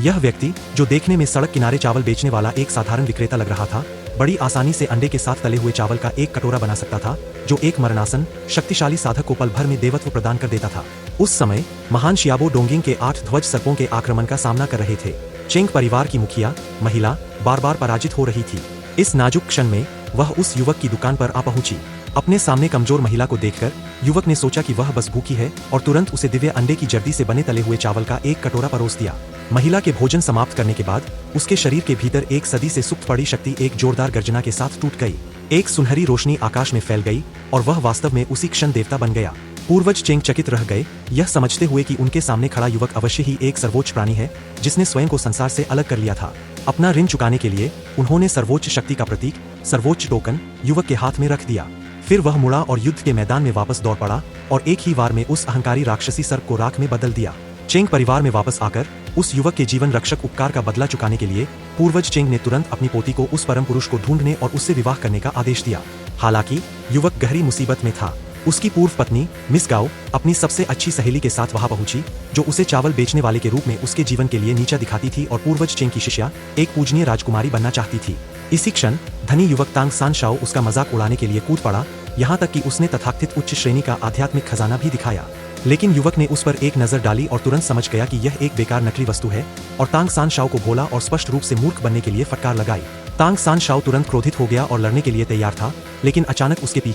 यह व्यक्ति, जो देखने में सड़क किनारे चावल बेचने वाला एक साधारण विक्रेता लग रहा था, बड़ी आसानी से अंडे के साथ तले हुए चावल का एक कटोरा बना सकता था, जो एक मरणासन शक्तिशाली साधक को पल भर में देवत्व प्रदान कर देता था। उस समय महान शियाबो डोंगिंग के 8 ध्वज सर्पों के आक्रमण का सामना कर रहे थे। चेंग परिवार की मुखिया महिला बार बार पराजित हो रही थी। इस नाजुक क्षण में वह उस युवक की दुकान पर आ पहुंची। अपने सामने कमजोर महिला को देखकर युवक ने सोचा कि वह बस भूखी है और तुरंत उसे दिव्य अंडे की जर्दी से बने तले हुए चावल का एक कटोरा परोस दिया। महिला के भोजन समाप्त करने के बाद उसके शरीर के भीतर एक सदी से सुप्त पड़ी शक्ति एक जोरदार गर्जना के साथ टूट गई। एक सुनहरी रोशनी आकाश में फैल गई और वह वास्तव में उसी क्षण देवता बन गया। पूर्वज चेंग चकित रह गए, यह समझते हुए कि उनके सामने खड़ा युवक अवश्य ही एक सर्वोच्च प्राणी है, जिसने स्वयं को संसार से अलग कर लिया था। अपना ऋण चुकाने के लिए उन्होंने सर्वोच्च शक्ति का प्रतीक, सर्वोच्च टोकन, युवक के हाथ में रख दिया। फिर वह मुड़ा और युद्ध के मैदान में वापस दौड़ पड़ा और एक ही वार में उस अहंकारी राक्षसी सर्प को राख में बदल दिया। चेंग परिवार में वापस आकर उस युवक के जीवन रक्षक उपकार का बदला चुकाने के लिए पूर्वज चेंग ने तुरंत अपनी पोती को उस परम पुरुष को ढूंढने और उससे विवाह करने का आदेश दिया। हालांकि युवक गहरी मुसीबत में था। उसकी पूर्व पत्नी मिस गाओ अपनी सबसे अच्छी सहेली के साथ वहां पहुंची, जो उसे चावल बेचने वाले के रूप में उसके जीवन के लिए नीचा दिखाती थी और पूर्वज चेंग की शिष्या, एक पूजनीय राजकुमारी बनना चाहती थी। इसी क्षण धनी युवक तांग सान शाओ उसका मजाक उड़ाने के लिए कूद पड़ा, यहाँ तक कि उसने तथाकथित उच्च श्रेणी का आध्यात्मिक खजाना भी दिखाया। लेकिन युवक ने उस पर एक नजर डाली और तुरंत समझ गया कि यह एक बेकार नकली वस्तु है और तांग सान शाओ को भोला और स्पष्ट रूप से मूर्ख बनने के लिए फटकार लगाई। तांग सान शाओ तुरंत क्रोधित हो गया और लड़ने के लिए तैयार था, लेकिन अचानक उसके पीछे